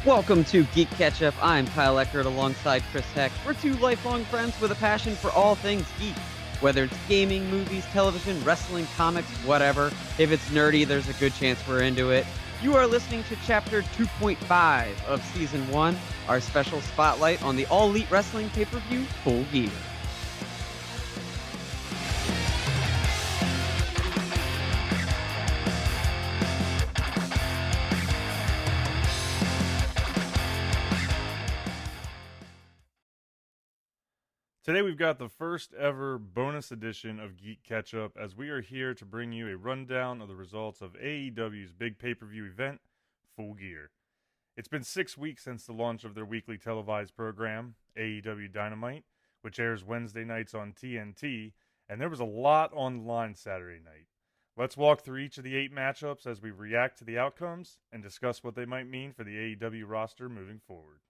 Welcome to GeeK KetchUp. I'm Kyle Eckert alongside Chris Heck. We're two lifelong friends with a passion for all things geek. Whether it's gaming, movies, television, wrestling, comics, whatever. If it's nerdy, there's a good chance we're into it. You are listening to Chapter 2.5 of Season 1, our special spotlight on the All Elite Wrestling pay-per-view Full Gear. Today we've got the first ever bonus edition of GeeK KetchUp as we are here to bring you a rundown of the results of AEW's big pay-per-view event, Full Gear. It's been 6 weeks since the launch of their weekly televised program, AEW Dynamite, which airs Wednesday nights on TNT, and there was a lot on the line Saturday night. Let's walk through each of the 8 matchups as we react to the outcomes and discuss what they might mean for the AEW roster moving forward.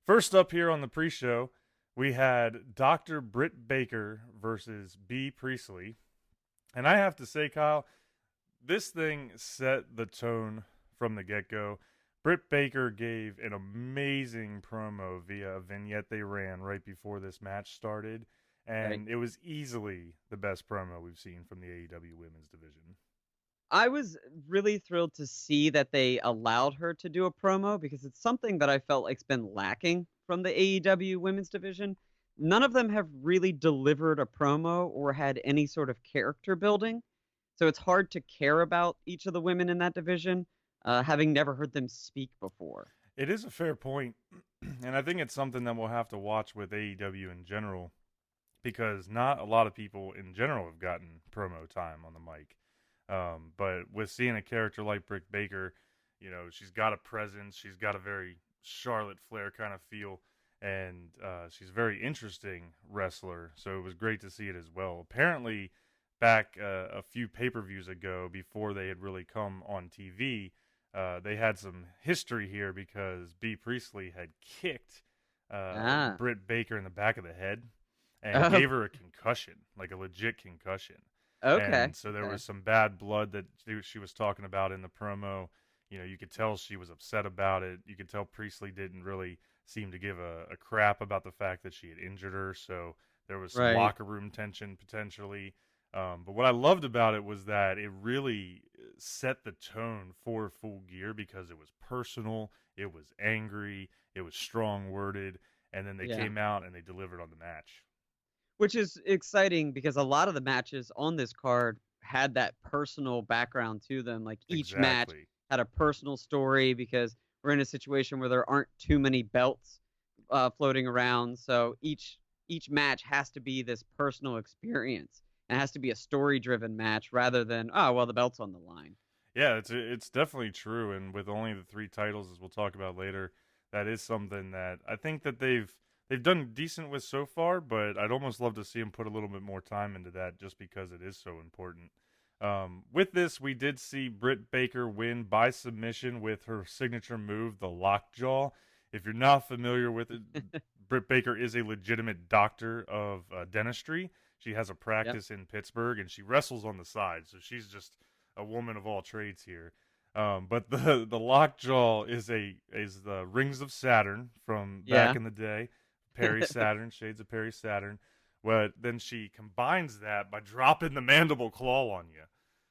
First up here on the pre-show, we had Dr. Britt Baker versus B. Priestley. And I have to say, Kyle, this thing set the tone from the get-go. Britt Baker gave an amazing promo via a vignette they ran right before this match started. And It was easily the best promo we've seen from the AEW women's division. I was really thrilled to see that they allowed her to do a promo because it's something that I felt like's been lacking from the AEW women's division. None of them have really delivered a promo or had any sort of character building. So it's hard to care about each of the women in that division, having never heard them speak before. It is a fair point, and I think it's something that we'll have to watch with AEW in general, because not a lot of people in general have gotten promo time on the mic. But with seeing a character like Britt Baker, you know, she's got a presence, she's got a very Charlotte Flair kind of feel, and she's a very interesting wrestler, so it was great to see it as well. Apparently, back a few pay-per-views ago, before they had really come on TV, they had some history here because B. Priestley had kicked Britt Baker in the back of the head and gave her a concussion, like a legit concussion. Okay. And so there was some bad blood that she was talking about in the promo. You know, you could tell she was upset about it. You could tell Priestley didn't really seem to give a crap about the fact that she had injured her. So there was some locker room tension potentially. But what I loved about it was that it really set the tone for Full Gear because it was personal, it was angry, it was strong-worded, and then they came out and they delivered on the match. Which is exciting because a lot of the matches on this card had that personal background to them. Like each match had a personal story because we're in a situation where there aren't too many belts floating around. So each match has to be this personal experience. It has to be a story-driven match rather than, oh, well, the belt's on the line. Yeah, it's definitely true. And with only the 3 titles, as we'll talk about later, that is something that I think that they've done decent with so far, but I'd almost love to see them put a little bit more time into that just because it is so important. With this, we did see Britt Baker win by submission with her signature move, the lockjaw. If you're not familiar with it, Britt Baker is a legitimate doctor of dentistry. She has a practice in Pittsburgh, and she wrestles on the side, so she's just a woman of all trades here. But the lockjaw is the Rings of Saturn from back in the day. Perry Saturn, shades of Perry Saturn. But then she combines that by dropping the mandible claw on you.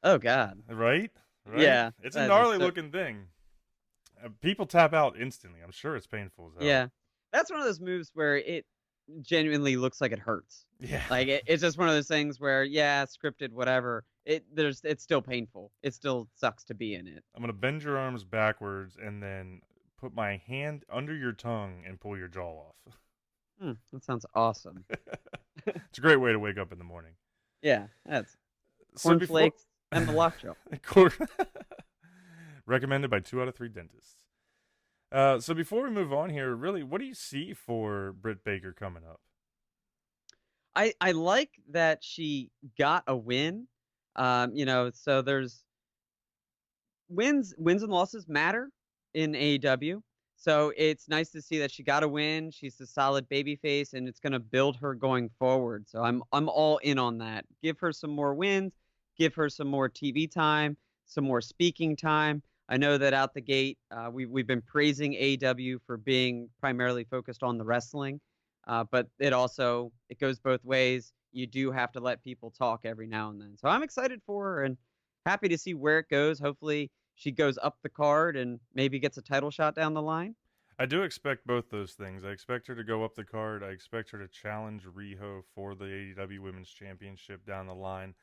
Oh, God. Right? Yeah. It's a gnarly looking thing. People tap out instantly. I'm sure it's painful as hell. Yeah. That's one of those moves where it genuinely looks like it hurts. Yeah. Like it's just one of those things where, scripted, whatever. It's still painful. It still sucks to be in it. I'm going to bend your arms backwards and then put my hand under your tongue and pull your jaw off. That sounds awesome. It's a great way to wake up in the morning. Yeah, that's cornflakes and the lockjaw. Recommended by 2 out of 3 dentists. So before we move on here, really, what do you see for Britt Baker coming up? I like that she got a win. So there's wins and losses matter in AEW. So it's nice to see that she got a win. She's a solid babyface, and it's going to build her going forward. So I'm all in on that. Give her some more wins, give her some more TV time, some more speaking time. I know that out the gate, we've been praising AEW for being primarily focused on the wrestling, but it goes both ways. You do have to let people talk every now and then. So I'm excited for her and happy to see where it goes. Hopefully she goes up the card and maybe gets a title shot down the line. I do expect both those things. I expect her to go up the card. I expect her to challenge Riho for the AEW Women's Championship down the line.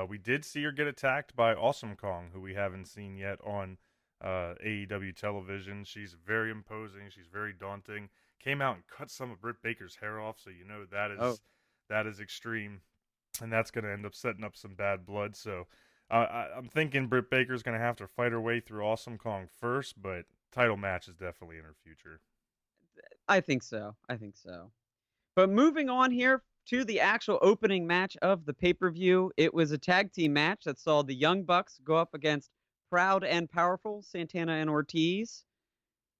We did see her get attacked by Awesome Kong, who we haven't seen yet on AEW television. She's very imposing. She's very daunting. Came out and cut some of Britt Baker's hair off, so you know that is extreme, and that's going to end up setting up some bad blood. So I'm thinking Britt Baker's going to have to fight her way through Awesome Kong first, but title match is definitely in her future. I think so. But moving on here to the actual opening match of the pay-per-view, it was a tag team match that saw the Young Bucks go up against Proud and Powerful, Santana and Ortiz.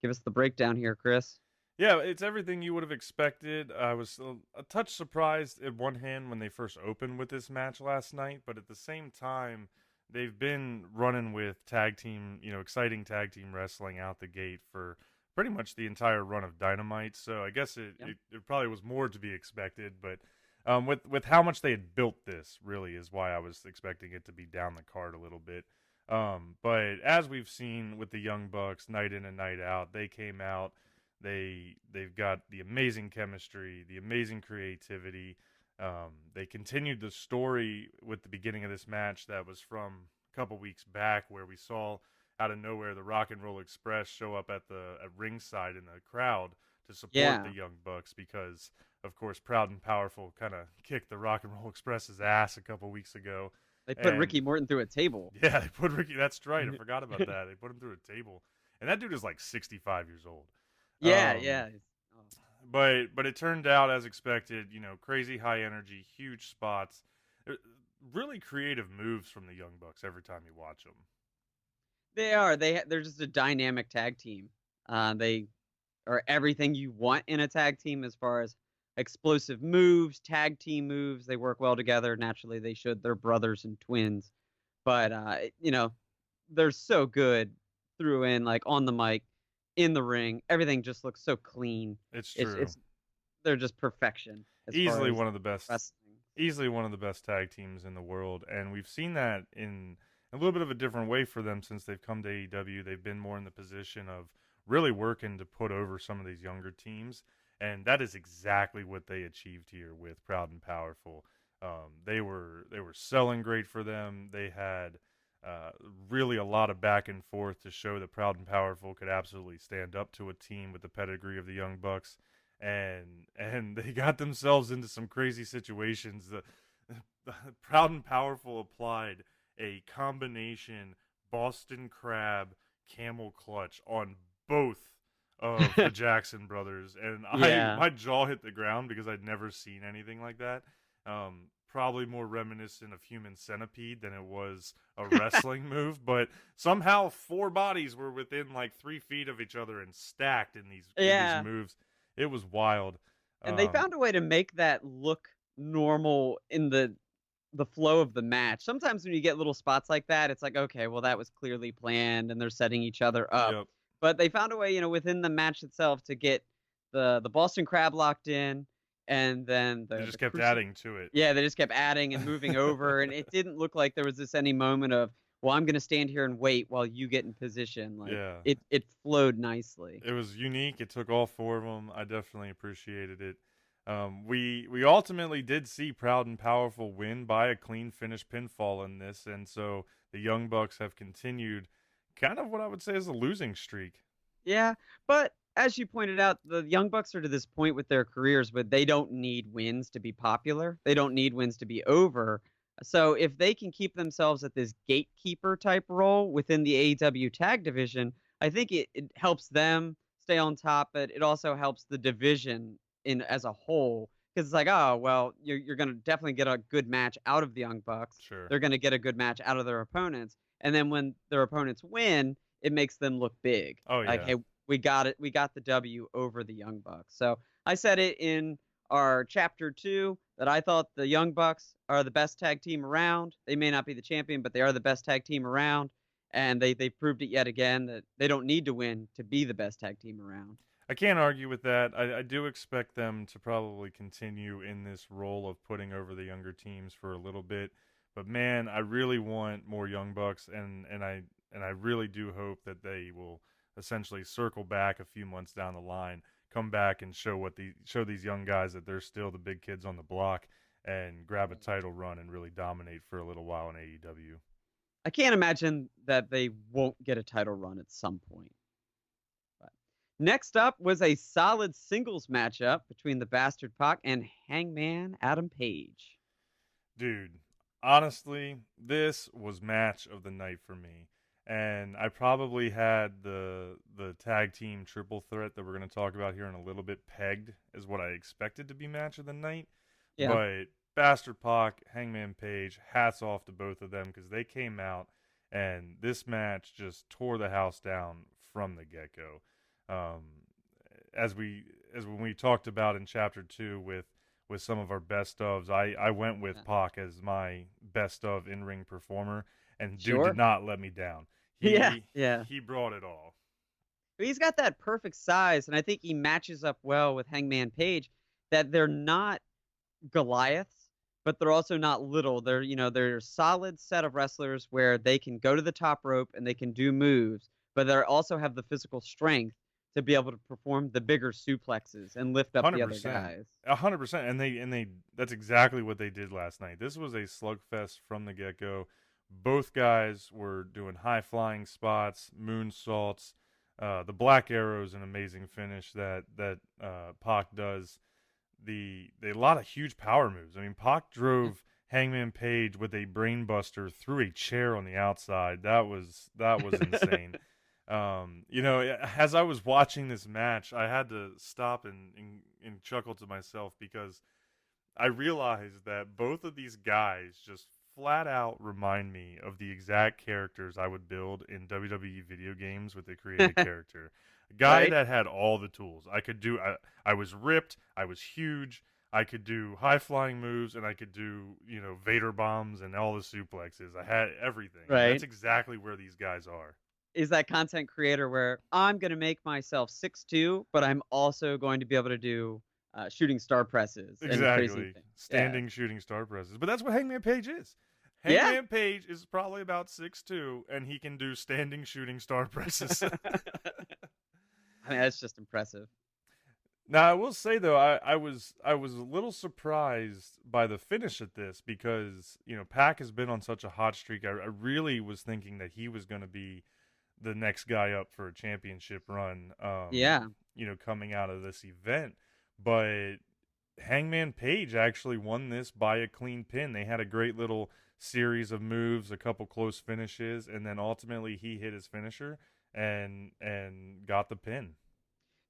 Give us the breakdown here, Chris. Yeah, it's everything you would have expected. I was a touch surprised at one hand when they first opened with this match last night, but at the same time, they've been running with tag team, exciting tag team wrestling out the gate for pretty much the entire run of Dynamite. So I guess it probably was more to be expected, but with how much they had built this, really is why I was expecting it to be down the card a little bit. But as we've seen with the Young Bucks, night in and night out, they came out. They've got the amazing chemistry, the amazing creativity. They continued the story with the beginning of this match that was from a couple weeks back, where we saw out of nowhere the Rock and Roll Express show up at ringside in the crowd to support the Young Bucks because, of course, Proud and Powerful kind of kicked the Rock and Roll Express's ass a couple weeks ago. They put Ricky Morton through a table. Yeah, they put Ricky. That's right. I forgot about that. They put him through a table, and that dude is like 65 years old. Yeah. But it turned out as expected. Crazy high energy, huge spots, really creative moves from the Young Bucks every time you watch them. They are. They're just a dynamic tag team. They are everything you want in a tag team as far as explosive moves, tag team moves. They work well together. Naturally, they should. They're brothers and twins. But, they're so good through in, like, on the mic, in the ring. Everything just looks so clean. It's true. They're just perfection. Easily one of the best. Easily one of the best tag teams in the world. And we've seen that in a little bit of a different way for them since they've come to AEW. They've been more in the position of really working to put over some of these younger teams. And that is exactly what they achieved here with Proud and Powerful. They were selling great for them. They had really a lot of back and forth to show that Proud and Powerful could absolutely stand up to a team with the pedigree of the Young Bucks. And they got themselves into some crazy situations. The Proud and Powerful applied a combination Boston Crab camel clutch on both of the Jackson brothers, and my jaw hit the ground because I'd never seen anything like that. Probably more reminiscent of Human Centipede than it was a wrestling move, but somehow 4 bodies were within like 3 feet of each other and stacked in these moves. It was wild. And they found a way to make that look normal in the flow of the match. Sometimes when you get little spots like that, it's like, okay, well, that was clearly planned and they're setting each other up. Yep. But they found a way, within the match itself to get the Boston Crab locked in, and then they just kept adding to it. Yeah, they just kept adding and moving over, and it didn't look like there was any moment of, well, I'm going to stand here and wait while you get in position. Like, it flowed nicely. It was unique. It took all 4 of them. I definitely appreciated it. We ultimately did see Proud and Powerful win by a clean finish pinfall in this, and so the Young Bucks have continued kind of what I would say is a losing streak. Yeah, but as you pointed out, the Young Bucks are to this point with their careers, but they don't need wins to be popular. They don't need wins to be over. So if they can keep themselves at this gatekeeper type role within the AEW tag division, I think it helps them stay on top, but it also helps the division as a whole. Because it's like, oh, well, you're going to definitely get a good match out of the Young Bucks. Sure. They're going to get a good match out of their opponents. And then when their opponents win, it makes them look big. Oh, yeah. Like, hey, we got it. We got the W over the Young Bucks. So I said it in our chapter 2 that I thought the Young Bucks are the best tag team around. They may not be the champion, but they are the best tag team around. And they proved it yet again that they don't need to win to be the best tag team around. I can't argue with that. I do expect them to probably continue in this role of putting over the younger teams for a little bit. But man, I really want more Young Bucks, and I really do hope that they will essentially circle back a few months down the line, come back and show these young guys that they're still the big kids on the block, and grab a title run and really dominate for a little while in AEW. I can't imagine that they won't get a title run at some point. But next up was a solid singles matchup between the Bastard Pac and Hangman Adam Page. Dude, honestly, this was match of the night for me. And I probably had the tag team triple threat that we're going to talk about here in a little bit pegged as what I expected to be match of the night. Yeah. But Bastard Pac, Hangman Page, hats off to both of them because they came out and this match just tore the house down from the get-go. As when we talked about in chapter 2 with some of our best ofs, I went with Pac as my best of in-ring performer, and dude did not let me down. He brought it all. He's got that perfect size, and I think he matches up well with Hangman Page, that they're not Goliaths, but they're also not little. They're a solid set of wrestlers where they can go to the top rope and they can do moves, but they also have the physical strength to be able to perform the bigger suplexes and lift up 100%. The other guys. 100%. And they that's exactly what they did last night. This was a slugfest from the get-go. Both guys were doing high-flying spots, moonsaults. The Black Arrow is an amazing finish that Pac does. A lot of huge power moves. I mean, Pac drove Hangman Page with a brainbuster through a chair on the outside. That was insane. As I was watching this match, I had to stop and chuckle to myself because I realized that both of these guys just flat out remind me of the exact characters I would build in WWE video games with a created character. A guy that had all the tools. I was ripped, I was huge, I could do high-flying moves, and I could do, Vader bombs and all the suplexes. I had everything. Right. And that's exactly where these guys are. Is that content creator where I'm going to make myself 6'2", but I'm also going to be able to do shooting star presses. Exactly. Standing shooting star presses. But that's what Hangman Page is. Hangman Page is probably about 6'2", and he can do standing shooting star presses. I mean, that's just impressive. Now, I will say, though, I was a little surprised by the finish at this because, Pac has been on such a hot streak. I really was thinking that he was going to be the next guy up for a championship run, coming out of this event. But Hangman Page actually won this by a clean pin. They had a great little series of moves, a couple close finishes, and then ultimately he hit his finisher and got the pin.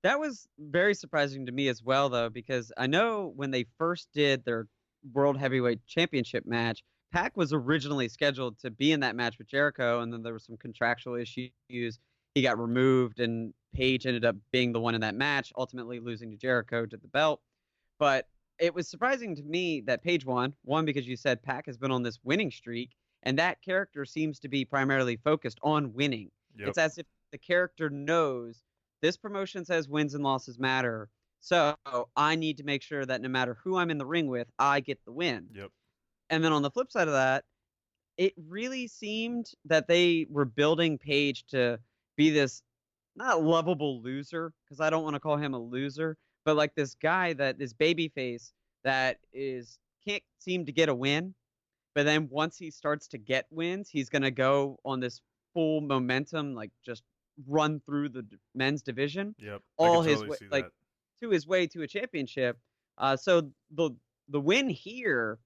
That was very surprising to me as well, though, because I know when they first did their World Heavyweight Championship match, Pac was originally scheduled to be in that match with Jericho, and then there were some contractual issues. He got removed, and Page ended up being the one in that match, ultimately losing to Jericho to the belt. But it was surprising to me that Page won. One, because you said Pac has been on this winning streak, and that character seems to be primarily focused on winning. Yep. It's as if the character knows this promotion says wins and losses matter, so I need to make sure that no matter who I'm in the ring with, I get the win. Yep. And then on the flip side of that, it really seemed that they were building Page to be this not lovable loser, because I don't want to call him a loser, but like this guy this babyface that can't seem to get a win, but then once he starts to get wins, he's gonna go on this full momentum, like just run through the men's division. Yep. All his way, to his way to a championship. So the win here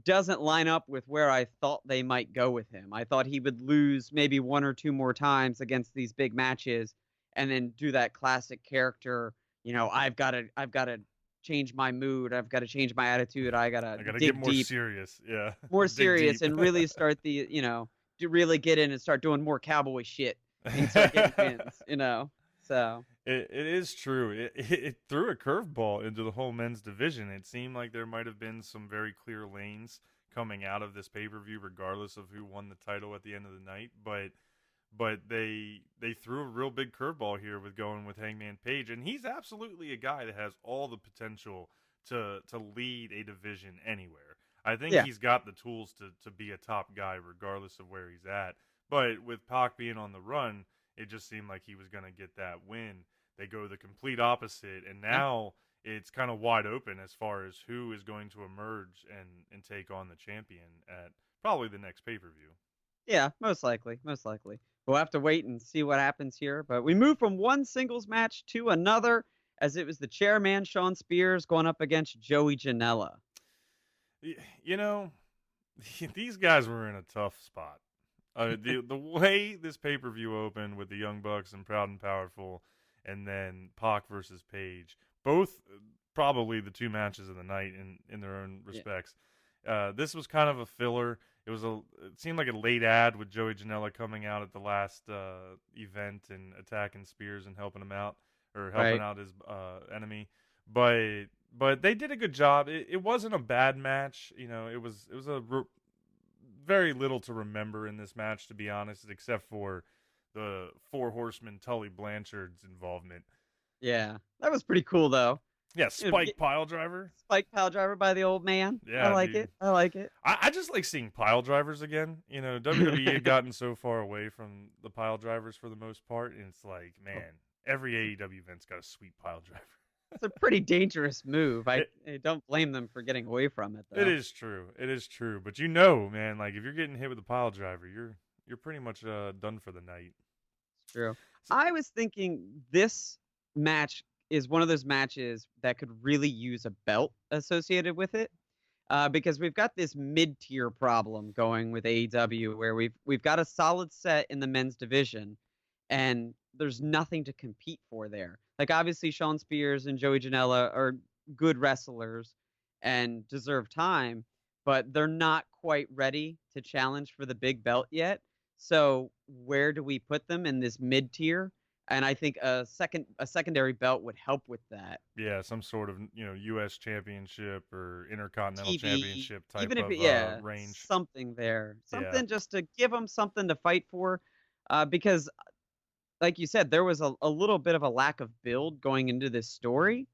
doesn't line up with where I thought they might go with him. I thought he would lose maybe one or two more times against these big matches and then do that classic character, I've got to change my mood, I've got to change my attitude, I got to get more serious. Yeah. More serious and really start to really get in and start doing more cowboy shit and start getting wins, So it is true. It threw a curveball into the whole men's division. It seemed like there might have been some very clear lanes coming out of this pay-per-view, regardless of who won the title at the end of the night. But they threw a real big curveball here with going with Hangman Page, and he's absolutely a guy that has all the potential to lead a division anywhere. I think yeah, he's got the tools to be a top guy regardless of where he's at. But with Pac being on the run, it just seemed like he was going to get that win. They go the complete opposite, and yeah, now it's kind of wide open as far as who is going to emerge and take on the champion at probably the next pay-per-view. yeah. Most likely, most likely. We'll have to wait and see what happens here. But we move from one singles match to another, as it was the chairman Shawn Spears going up against Joey Janela. You know, these guys were in a tough spot. The way this pay per view opened with the Young Bucks and Proud and Powerful, and then Pac versus Page, both probably the two matches of the night in their own respects. This was kind of a filler. It seemed like a late ad with Joey Janela coming out at the last event and attacking Spears and helping him out, or helping Right. out his enemy. But they did a good job. It wasn't a bad match. You know, it was very little to remember in this match, to be honest, except for the Four Horsemen Tully Blanchard's involvement. Yeah, that was pretty cool though. Yeah, You know, Spike Pile Driver. Spike pile driver by the old man. I Yeah, like dude. it. I like it. I just like seeing pile drivers again. You know, WWE had gotten so far away from the pile drivers for the most part, and it's like, man, every AEW event's got a sweet pile driver. It's a pretty dangerous move. I It, don't blame them for getting away from it it though. is true. It is true. But you know, man, like if you're getting hit with a pile driver, you're pretty much done for the night. It's true. So, I was thinking this match is one of those matches that could really use a belt associated with it. Because we've got this mid-tier problem going with AEW where we've got a solid set in the men's division and there's nothing to compete for there. Like obviously Shawn Spears and Joey Janela are good wrestlers and deserve time, but they're not quite ready to challenge for the big belt yet. So where do we put them in this mid-tier? And I think a secondary belt would help with that. yeah, some sort of U.S. championship or intercontinental TV, championship type even if of it, yeah, range. something there, Yeah, something just to give them something to fight for, because like you said, there was a little bit of a lack of build going into this story.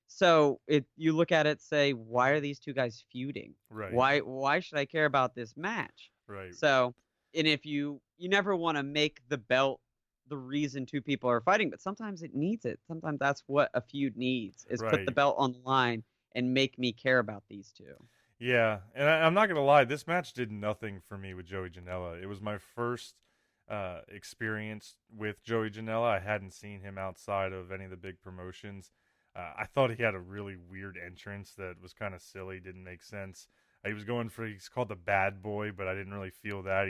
So you look at it, say, why are these two guys feuding? right, Why should I care about this match? right, So, and if you never want to make the belt the reason two people are fighting, but sometimes it needs it. Sometimes that's what a feud needs is put the right. belt on the line and make me care about these two. Yeah, and I'm not gonna lie, this match did nothing for me with Joey Janela. It was my first experience with Joey Janela. I hadn't seen him outside of any of the big promotions. I thought he had a really weird entrance that was kind of silly, didn't make sense. He's called the Bad Boy, but I didn't really feel that.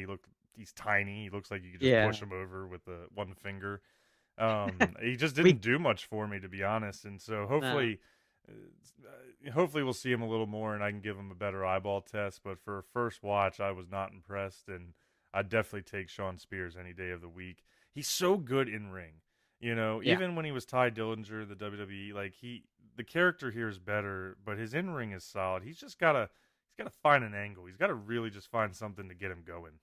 He's tiny. He looks like you could just Yeah. push him over with the one finger. He just We didn't do much for me, to be honest. And so no. hopefully we'll see him a little more, and I can give him a better eyeball test. But for a first watch, I was not impressed, and I'd definitely take Shawn Spears any day of the week. He's so good in ring. You know, Yeah. even when he was Ty Dillinger, the WWE, like the character here is better, but his in ring is solid. He's gotta find an angle. He's gotta really just find something to get him going.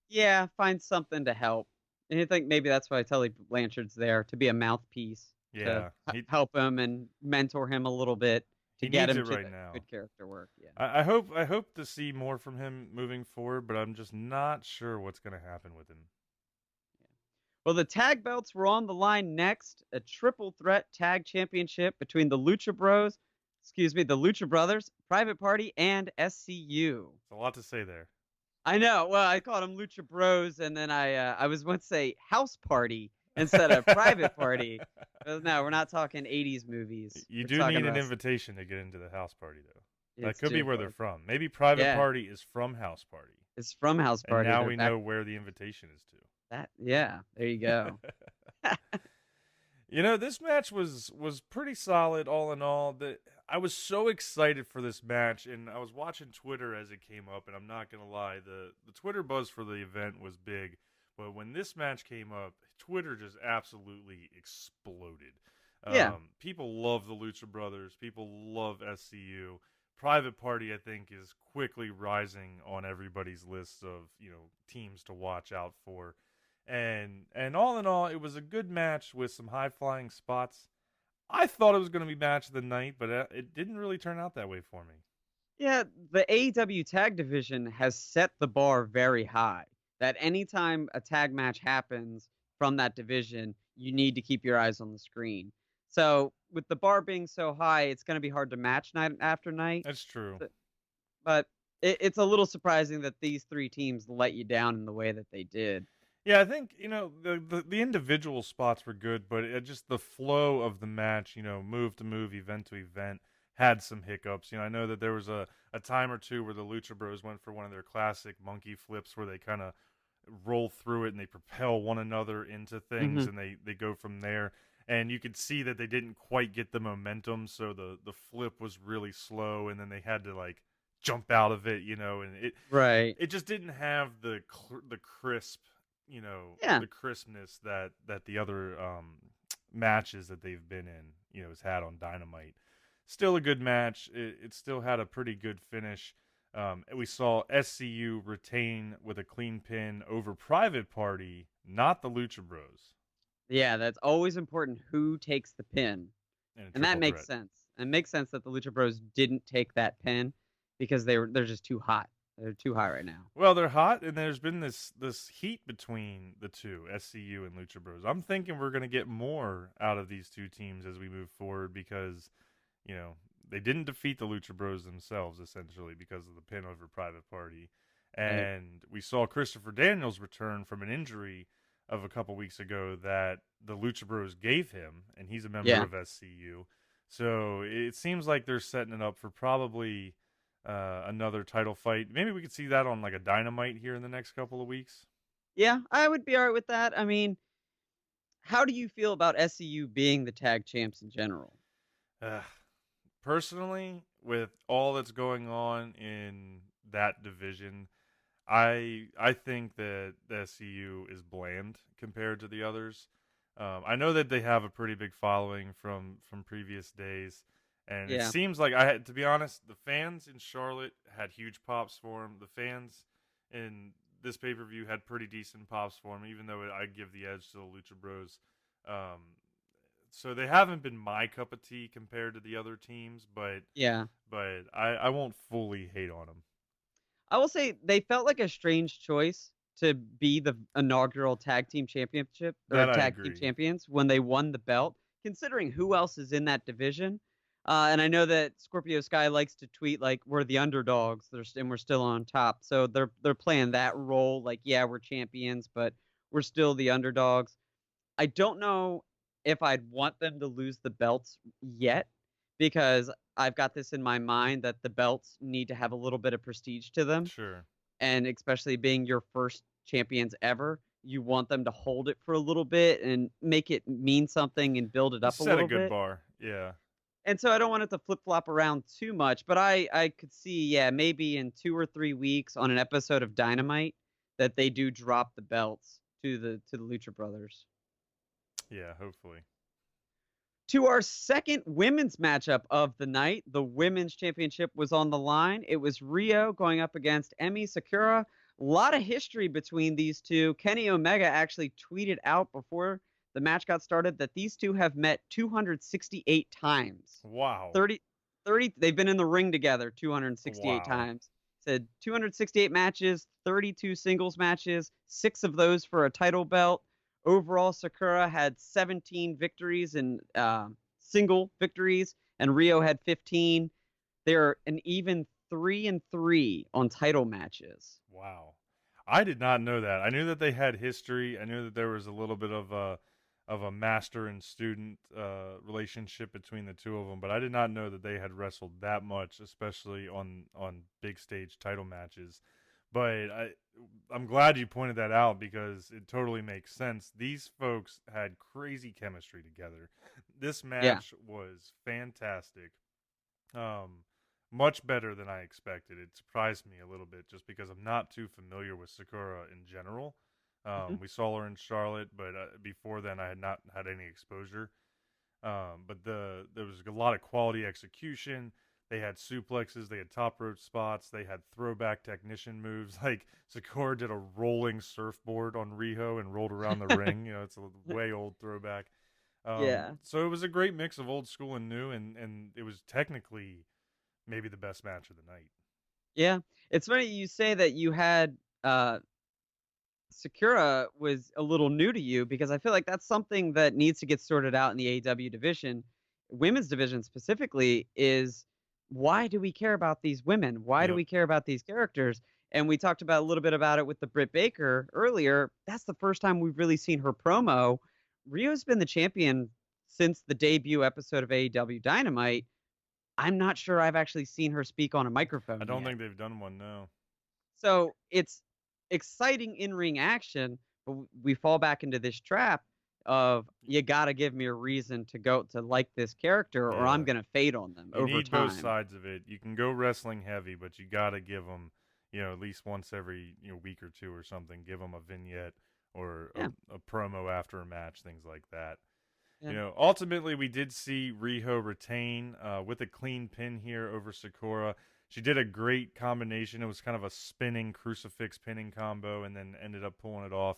Yeah, find something to help. And I think maybe that's why Tully Blanchard's there to be a mouthpiece to Yeah, he help him and mentor him a little bit to he get needs him it to right the now. good character work. Yeah. I hope to see more from him moving forward, but I'm just not sure what's gonna happen with him. Well, the tag belts were on the line next. A triple threat tag championship between the the Lucha Brothers, Private Party, and SCU. It's a lot to say there. I know. Well, I called them Lucha Bros, and then I was going to say House Party instead of Private Party. No, we're not talking 80s movies. You We're do talking need an about invitation to get into the house party, though. That it's could be just where they're like from. Maybe Private yeah, Party is from House Party, it's from House and Party. now They're we back know where the invitation is to. that yeah, there you go. You know, this match was pretty solid all in all. I was so excited for this match, and I was watching Twitter as it came up, and I'm not gonna lie, the Twitter buzz for the event was big. But when this match came up, Twitter just absolutely exploded. Yeah. People love the Lucha Brothers. People love SCU. Private Party, I think, is quickly rising on everybody's lists of teams to watch out for. And all in all, it was a good match with some high flying spots. I thought it was going to be match of the night, but it didn't really turn out that way for me. Yeah, the AEW tag division has set the bar very high. That anytime a tag match happens from that division, you need to keep your eyes on the screen. So, with the bar being so high, it's going to be hard to match night after night. That's true. But it's a little surprising that these three teams let you down in the way that they did. Yeah, I think the individual spots were good, but just the flow of the match, move to move, event to event, had some hiccups. I know that there was a time or two where the Lucha Bros went for one of their classic monkey flips, where they kind of roll through it and they propel one another into things, and they go from there. And you could see that they didn't quite get the momentum, so the flip was really slow, and then they had to like jump out of it, and it just didn't have the crisp, the crispness that the other matches that they've been in, has had on Dynamite. Still a good match. It still had a pretty good finish. We saw SCU retain with a clean pin over Private Party, not the Lucha Bros. Yeah, that's always important who takes the pin. And that makes sense. It makes sense that the Lucha Bros didn't take that pin because they're just too hot. They're too hot right now. Well, they're hot, and there's been this heat between the two, SCU and Lucha Bros. I'm thinking we're going to get more out of these two teams as we move forward because, they didn't defeat the Lucha Bros themselves, essentially, because of the pin over Private Party. And we saw Christopher Daniels return from an injury of a couple weeks ago that the Lucha Bros gave him, and he's a member of SCU. So it seems like they're setting it up for probably another title fight. Maybe we could see that on like a Dynamite here in the next couple of weeks. Yeah, I would be all right with that. I mean, how do you feel about SCU being the tag champs in general? Personally, with all that's going on in that division, I think that the SCU is bland compared to the others. I know that they have a pretty big following from previous days, and it seems like to be honest, the fans in Charlotte had huge pops for him. The fans in this pay-per-view had pretty decent pops for him, even though I give the edge to the Lucha Bros. So they haven't been my cup of tea compared to the other teams, but I won't fully hate on them. I will say they felt like a strange choice to be the inaugural tag team championship or tag team champions when they won the belt, considering who else is in that division. And I know that Scorpio Sky likes to tweet like we're the underdogs, and we're still on top. So they're playing that role, like we're champions, but we're still the underdogs. I don't know if I'd want them to lose the belts yet, because I've got this in my mind that the belts need to have a little bit of prestige to them. Sure. And especially being your first champions ever, you want them to hold it for a little bit and make it mean something and build it up a little bit. Set a good bar, yeah. And so I don't want it to flip-flop around too much, but I could see, maybe in 2 or 3 weeks on an episode of Dynamite that they do drop the belts to the Lucha Brothers. Yeah, hopefully. To our second women's matchup of the night, the women's championship was on the line. It was Rio going up against Emi Sakura. A lot of history between these two. Kenny Omega actually tweeted out before the match got started that these two have met 268 times. Wow. 30 they've been in the ring together 268 times. Said 268 matches, 32 singles matches, 6 of those for a title belt. Overall, Sakura had 17 victories and single victories, and Rio had 15. They're an even 3-3 on title matches. Wow. I did not know that. I knew that they had history. I knew that there was a little bit of a master and student relationship between the two of them, but I did not know that they had wrestled that much, especially on big stage title matches. But I'm glad you pointed that out because it totally makes sense. These folks had crazy chemistry together. This match was fantastic. Much better than I expected. It surprised me a little bit just because I'm not too familiar with Sakura in general. Mhm. We saw her in Charlotte, but before then I had not had any exposure. But there was a lot of quality execution. They had suplexes, they had top rope spots, they had throwback technician moves. Like Sakura did a rolling surfboard on Riho and rolled around the ring. It's a way old throwback. Yeah. So it was a great mix of old school and new, and it was technically maybe the best match of the night. Yeah. It's funny you say that you had Sakura was a little new to you because I feel like that's something that needs to get sorted out in the AEW division, women's division specifically, is why do we care about these women? Why do Yep. we care about these characters? And we talked about a little bit about it with the Britt Baker earlier. That's the first time we've really seen her promo. Rio's been the champion since the debut episode of AEW Dynamite. I'm not sure I've actually seen her speak on a I microphone don't yet. think they've done one, no. So it's exciting in-ring action, but we fall back into this trap of you got to give me a reason to go to like this character, or I'm Yeah. gonna fade on them You over need both time. sides of it. You can go wrestling heavy, but you got to give them, at least once every week or two or something. Give them a vignette or Yeah, a promo after a match, things like that. yeah, Ultimately, we did see Riho retain with a clean pin here over Sakura. She did a great combination. It was kind of a spinning crucifix pinning combo, and then ended up pulling it off.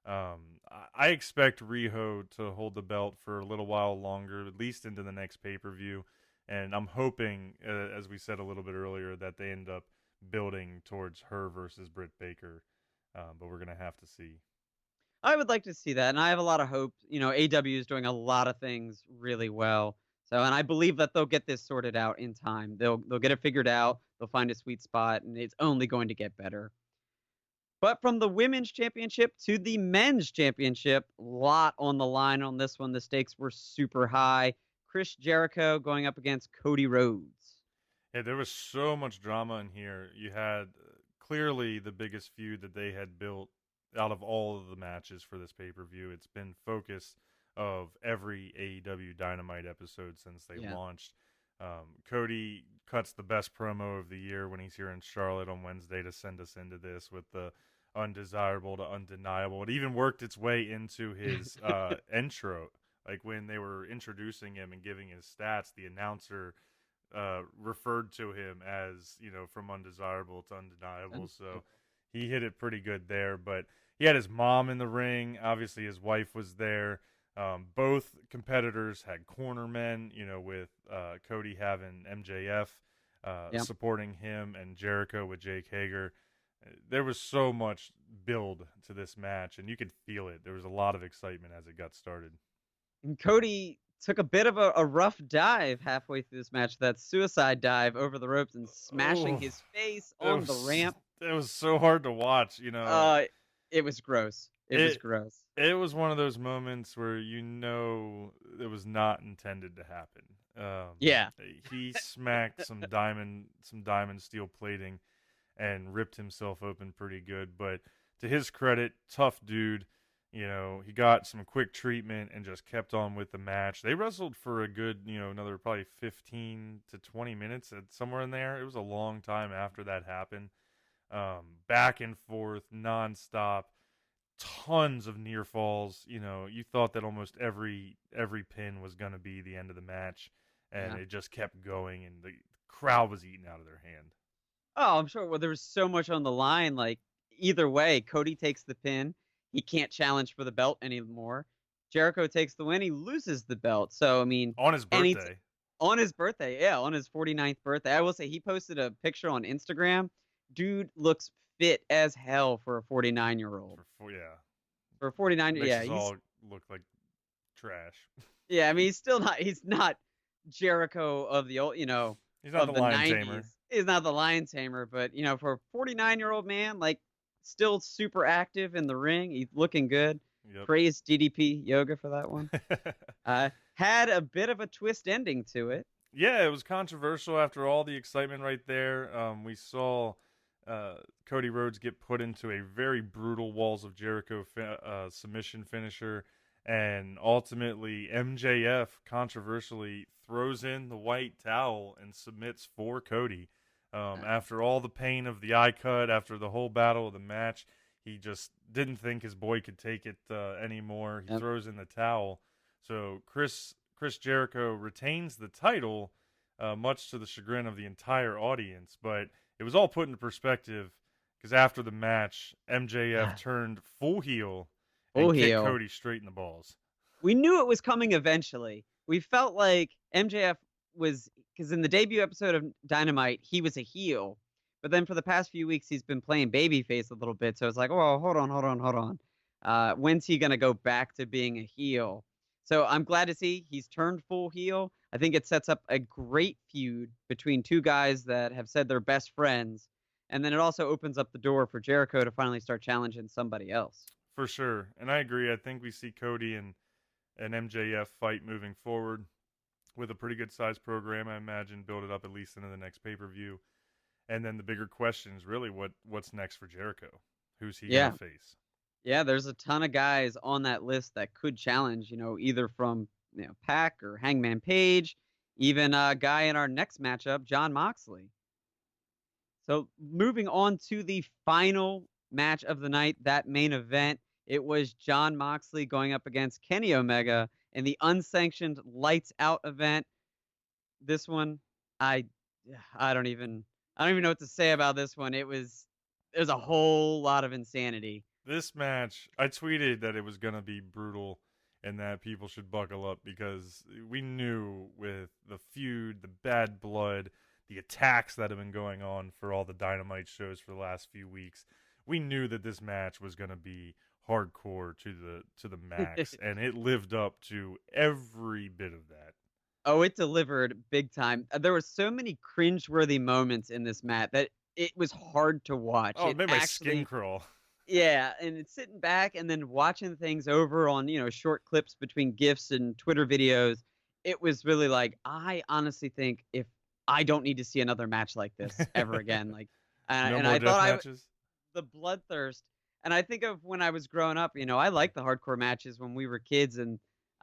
I expect Riho to hold the belt for a little while longer, at least into the next pay per view. And I'm hoping, as we said a little bit earlier, that they end up building towards her versus Britt Baker. But we're gonna have to see. I would like to see that, and I have a lot of hope. AW is doing a lot of things really well, so and I believe that they'll get this sorted out in time. They'll get it figured out. They'll find a sweet spot, and it's only going to get better. But from the women's championship to the men's championship, lot on the line on this one. The stakes were super high. Chris Jericho going up against Cody Rhodes. Yeah, there was so much drama in here. You had clearly the biggest feud that they had built out of all of the matches for this pay per view. It's been focus of every AEW Dynamite episode since they Yeah. launched. Cody cuts the best promo of the year when he's here in Charlotte on Wednesday to send us into this with the undesirable to undeniable. It even worked its way into his intro. Like when they were introducing him and giving his stats, the announcer referred to him as from undesirable to undeniable. So he hit it pretty good there. But he had his mom in the ring. Obviously, his wife was there. Both competitors had cornermen. With Cody having MJF Yeah. supporting him and Jericho with Jake Hager. There was so much build to this match, and you could feel it. There was a lot of excitement as it got started. And Cody took a bit of a rough dive halfway through this match, that suicide dive over the ropes and smashing Oh, his face it on the was ramp. it was so hard to watch. Uh, it was gross. It was It gross. it was one of those moments where it was not intended to happen. Yeah. He smacked some diamond steel plating and ripped himself open pretty good. But to his credit, tough dude. He got some quick treatment and just kept on with the match. They wrestled for a good, another probably 15 to 20 minutes, somewhere in there. It was a long time after that happened. Back and forth, nonstop, tons of near falls. You thought that almost every pin was going to be the end of the match, and Yeah. it just kept going, and the crowd was eating out of their hand. Oh, I'm sure. Well, there was so much on the line. Like either way, Cody takes the pin. He can't challenge for the belt anymore. Jericho takes the win. He loses the belt. So I mean, On his any birthday. on his birthday, yeah, on his 49th birthday. I will say he posted a picture on Instagram. Dude looks fit as hell for a 49-year-old. Yeah, For a 49, makes yeah, us all look like trash. yeah. I mean, he's not Jericho of the old, He's not the of the lion tamer. 90s. He's not the lion tamer, but for a 49-year-old man, like still super active in the ring. He's looking good. Yep. Praise DDP Yoga for that one. Had a bit of a twist ending to it. Yeah, it was controversial after all the excitement right there. We saw Cody Rhodes get put into a very brutal Walls of Jericho submission finisher, and ultimately MJF controversially throws in the white towel and submits for Cody. After all the pain of the eye cut, after the whole battle of the match, He just didn't think his boy could take it anymore. He Yep. throws in the towel. So Chris Jericho retains the title, much to the chagrin of the entire audience. But it was all put into perspective because after the match, MJF turned full heel Full and kicked heel. Cody straight in the balls. We knew it was coming eventually. We felt like MJF was, because in the debut episode of Dynamite, he was a heel. But then for the past few weeks, he's been playing babyface a little bit. So it's like, oh, hold on. When's he going to go back to being a heel? So I'm glad to see he's turned full heel. I think it sets up a great feud between two guys that have said they're best friends. And then it also opens up the door for Jericho to finally start challenging somebody else. For sure. And I agree. I think we see Cody and an MJF fight moving forward with a pretty good sized program. I imagine build it up at least into the next pay-per-view. And then the bigger question is really what's next for Jericho? Who's he going to face? Yeah, there's a ton of guys on that list that could challenge, either from Pac or Hangman Page, even a guy in our next matchup, Jon Moxley. So moving on to the final match of the night, that main event, it was Jon Moxley going up against Kenny Omega in the unsanctioned Lights Out event. This one, I don't even know what to say about this one. There's a whole lot of insanity. This match, I tweeted that it was going to be brutal and that people should buckle up because we knew with the feud, the bad blood, the attacks that have been going on for all the Dynamite shows for the last few weeks, we knew that this match was going to be hardcore to the max, and it lived up to every bit of that. Oh, it delivered big time. There were so many cringeworthy moments in this match that it was hard to watch. Oh, it made my skin crawl. Yeah, and it's sitting back and then watching things over on, short clips between GIFs and Twitter videos. It was really like, I honestly think if I don't need to see another match like this ever again. Like, no more death matches? The bloodthirst. And I think of when I was growing up, I liked the hardcore matches when we were kids and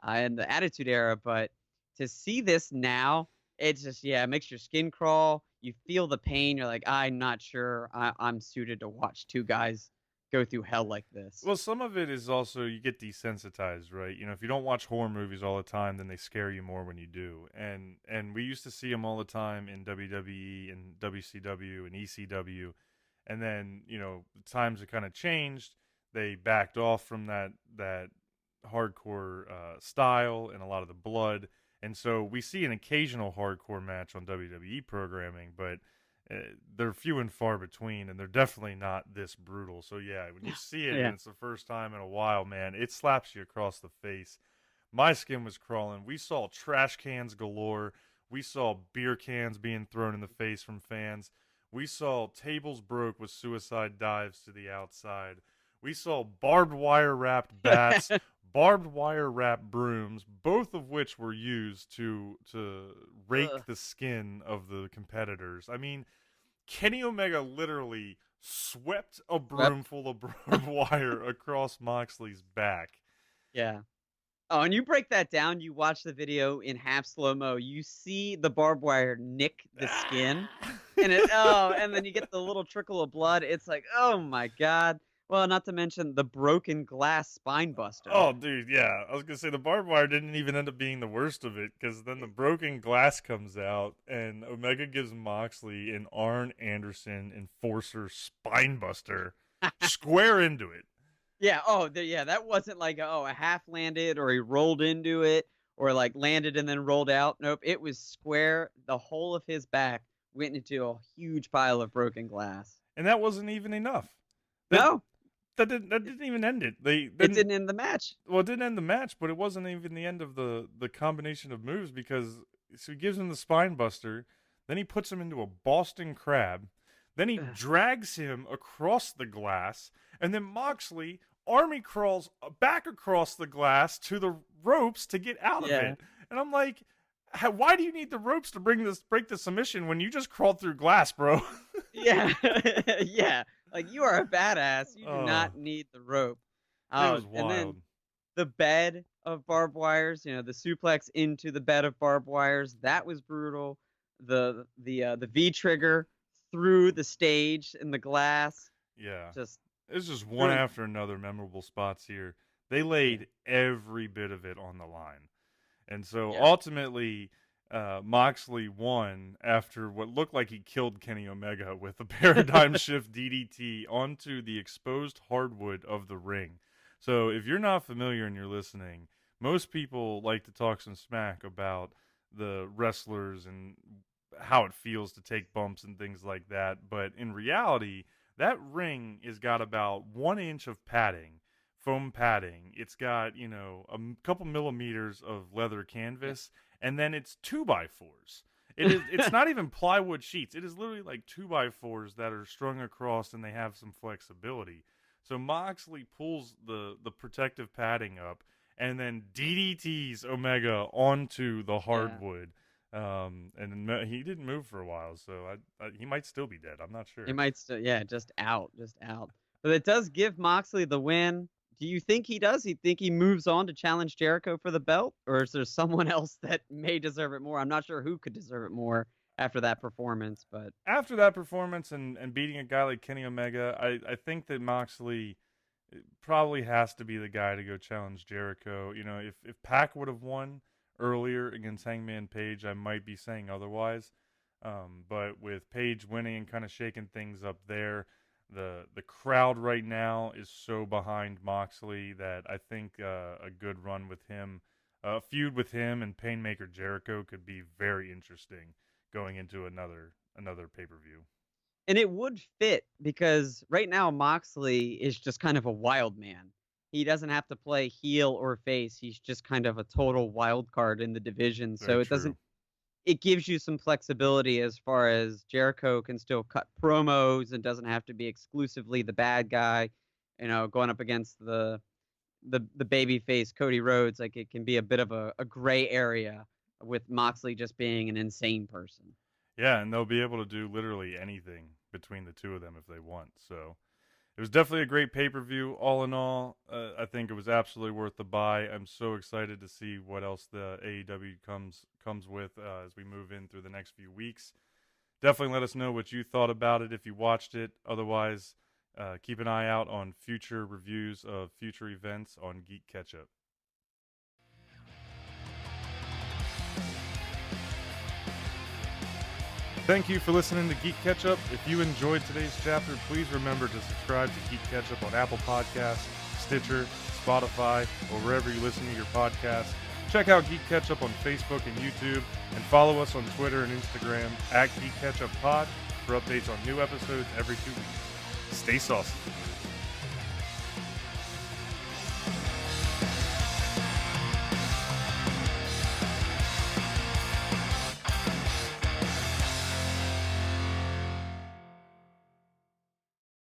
in the Attitude Era, but to see this now, it's just, it makes your skin crawl. You feel the pain. You're like, I'm not sure I'm suited to watch two guys go through hell like this. Well, some of it is also you get desensitized, right? If you don't watch horror movies all the time, then they scare you more when you do. And we used to see them all the time in WWE and WCW and ECW. And then, times have kind of changed. They backed off from that hardcore style and a lot of the blood. And so we see an occasional hardcore match on WWE programming, but they're few and far between, and they're definitely not this brutal. So, when you see it and it's the first time in a while, man, it slaps you across the face. My skin was crawling. We saw trash cans galore. We saw beer cans being thrown in the face from fans. We saw tables broke with suicide dives to the outside. We saw barbed wire wrapped bats, barbed wire wrapped brooms, both of which were used to rake the skin of the competitors. I mean, Kenny Omega literally swept a broom full of barbed wire across Moxley's back. Yeah. Oh, and you break that down, you watch the video in half slow-mo, you see the barbed wire nick the skin, and then you get the little trickle of blood. It's like, oh my God. Well, not to mention the broken glass spine buster. Oh, dude, yeah. I was going to say the barbed wire didn't even end up being the worst of it because then the broken glass comes out and Omega gives Moxley an Arn Anderson Enforcer spine buster square into it. Yeah, that wasn't like, a half landed or he rolled into it or like landed and then rolled out. Nope, it was square. The whole of his back went into a huge pile of broken glass. And that wasn't even enough. No. That didn't even end it. It didn't end the match. Well, it didn't end the match, but it wasn't even the end of the combination of moves because so he gives him the spine buster, then he puts him into a Boston Crab, then he drags him across the glass, and then Moxley army crawls back across the glass to the ropes to get out of it. And I'm like, why do you need the ropes to break the submission when you just crawled through glass, bro? Yeah. Yeah. Like, you are a badass. You do not need the rope. It was wild. And then the bed of barbed wires, the suplex into the bed of barbed wires, that was brutal. The V trigger through the stage in the glass. Yeah. Just It's just one after another memorable spots here. They laid every bit of it on the line. And so ultimately, Moxley won after what looked like he killed Kenny Omega with a paradigm shift DDT onto the exposed hardwood of the ring. So if you're not familiar and you're listening, most people like to talk some smack about the wrestlers and how it feels to take bumps and things like that. But in reality, that ring has got about 1 inch of padding, foam padding. It's got, a couple millimeters of leather canvas, and then it's 2x4s. It's not even plywood sheets. It is literally like 2x4s that are strung across, and they have some flexibility. So Moxley pulls the protective padding up and then DDTs Omega onto the hardwood. And he didn't move for a while, so he might still be dead. I'm not sure. He might still, just out. But it does give Moxley the win. Do you think he does? You think he moves on to challenge Jericho for the belt? Or is there someone else that may deserve it more? I'm not sure who could deserve it more after that performance. But after that performance and beating a guy like Kenny Omega, I think that Moxley probably has to be the guy to go challenge Jericho. If Pac would have won earlier against Hangman Page, I might be saying otherwise. But with Page winning and kind of shaking things up there, the crowd right now is so behind Moxley that I think a good run with him, a feud with him and Painmaker Jericho could be very interesting going into another pay-per-view. And it would fit because right now Moxley is just kind of a wild man. He doesn't have to play heel or face. He's just kind of a total wild card in the division. So it gives you some flexibility as far as Jericho can still cut promos and doesn't have to be exclusively the bad guy, going up against the baby face Cody Rhodes. Like, it can be a bit of a gray area with Moxley just being an insane person. Yeah, and they'll be able to do literally anything between the two of them if they want. So it was definitely a great pay-per-view. All in all, I think it was absolutely worth the buy. I'm so excited to see what else the AEW comes with as we move in through the next few weeks. Definitely let us know what you thought about it if you watched it. Otherwise, keep an eye out on future reviews of future events on GeeK KetchUp. Thank you for listening to GeeK KetchUp. If you enjoyed today's chapter, please remember to subscribe to GeeK KetchUp on Apple Podcasts, Stitcher, Spotify, or wherever you listen to your podcasts. Check out GeeK KetchUp on Facebook and YouTube, and follow us on Twitter and Instagram @GeeK KetchUp Pod for updates on new episodes every 2 weeks. Stay saucy.